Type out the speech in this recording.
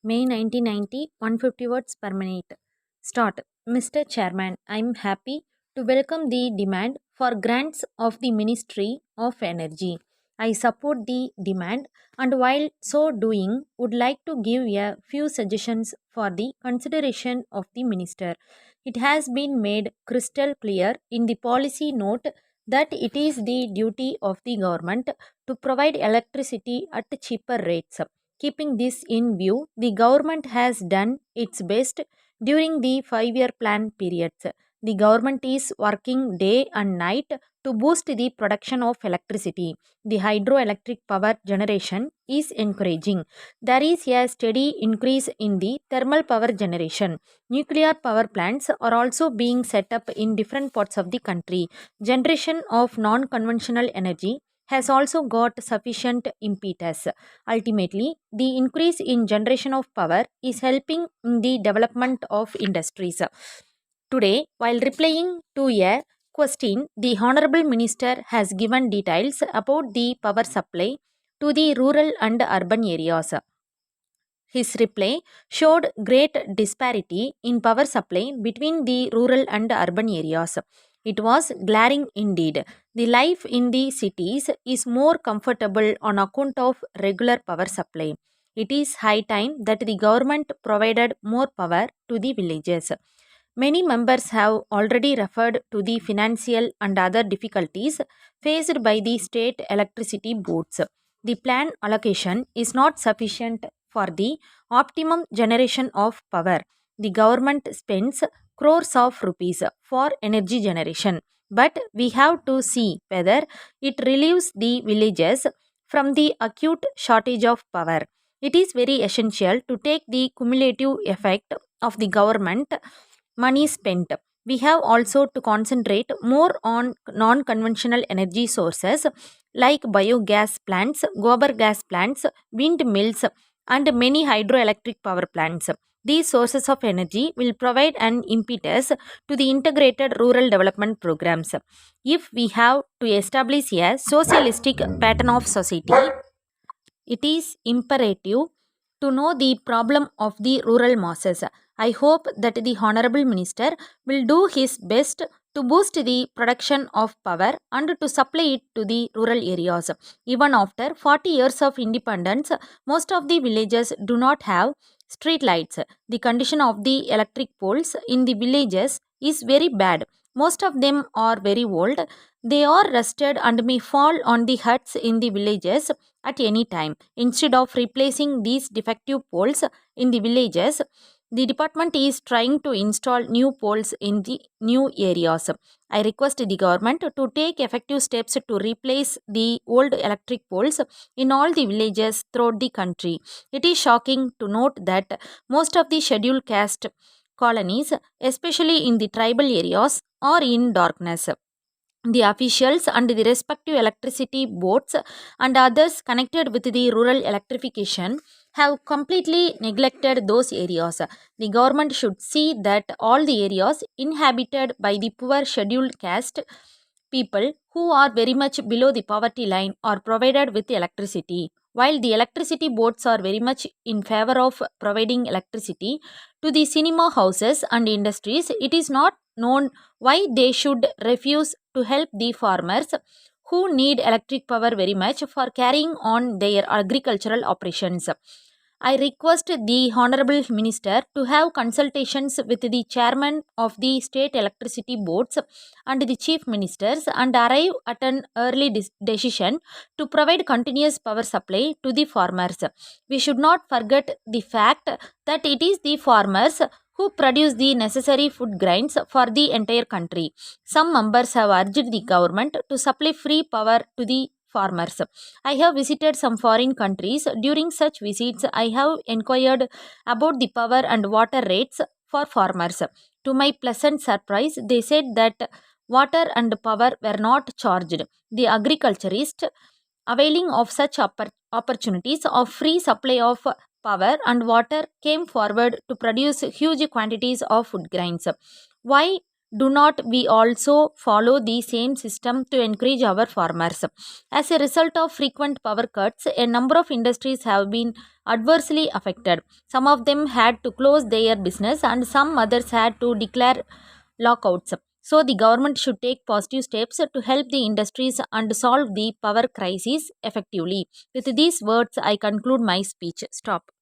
May 1990, 150 words per minute. Start. Mr. Chairman, I am happy to welcome the demand for grants of the Ministry of Energy. I support the demand and while so doing would like to give a few suggestions for the consideration of the minister. It has been made crystal clear in the policy note that it is the duty of the government to provide electricity at cheaper rates. Keeping this in view, the government has done its best during the 5 year plan periods. The government is working day and night to boost the production of electricity. The hydroelectric power generation is encouraging. There is a steady increase in the thermal power generation. Nuclear power plants are also being set up in different parts of the country. Generation of non conventional energy has also got sufficient impetus. Ultimately, the increase in generation of power is helping in the development of industries. Today, while replying to a question, the Honorable Minister has given details about the power supply to the rural and urban areas. His reply showed great disparity in power supply between the rural and urban areas. It was glaring indeed. The life in the cities is more comfortable on account of regular power supply. It is high time that the government provided more power to the villages. Many members have already referred to the financial and other difficulties faced by the state electricity boards. The plan allocation is not sufficient for the optimum generation of power. The government spends crores of rupees for energy generation, but we have to see whether it relieves the villages from the acute shortage of power. It is very essential to take the cumulative effect of the government money spent. We have also to concentrate more on non conventional energy sources like biogas plants, gobar gas plants, windmills, and many hydroelectric power plants. These sources of energy will provide an impetus to the integrated rural development programs. If we have to establish a socialistic pattern of society, it is imperative to know the problem of the rural masses. I hope that the Honorable Minister will do his best to boost the production of power and to supply it to the rural areas. Even after 40 years of independence, most of the villages do not have street lights. The condition of the electric poles in the villages is very bad. Most of them are very old. They are rusted and may fall on the huts in the villages at any time. Instead of replacing these defective poles in the villages, the department is trying to install new poles in the new areas. I request the government to take effective steps to replace the old electric poles in all the villages throughout the country. It is shocking to note that most of the scheduled caste colonies, especially in the tribal areas, are in darkness. The officials and the respective electricity boards and others connected with the rural electrification have completely neglected those areas. The government should see that all the areas inhabited by the poor scheduled caste people who are very much below the poverty line are provided with electricity. While the electricity boards are very much in favor of providing electricity to the cinema houses and industries, it is not known why they should refuse to help the farmers who need electric power very much for carrying on their agricultural operations. I request the Honorable Minister to have consultations with the chairman of the state electricity boards and the chief ministers and arrive at an early decision to provide continuous power supply to the farmers. We should not forget the fact that it is the farmers who produce the necessary food grains for the entire country. Some members have urged the government to supply free power to the farmers. I have visited some foreign countries. During such visits, I have inquired about the power and water rates for farmers. To my pleasant surprise, they said that water and power were not charged. The agriculturist availing of such opportunities of free supply of power and water came forward to produce huge quantities of food grains. Why do not we also follow the same system to encourage our farmers? As a result of frequent power cuts, a number of industries have been adversely affected. Some of them had to close their business, and some others had to declare lockouts. So, the government should take positive steps to help the industries and solve the power crisis effectively. With these words, I conclude my speech. Stop.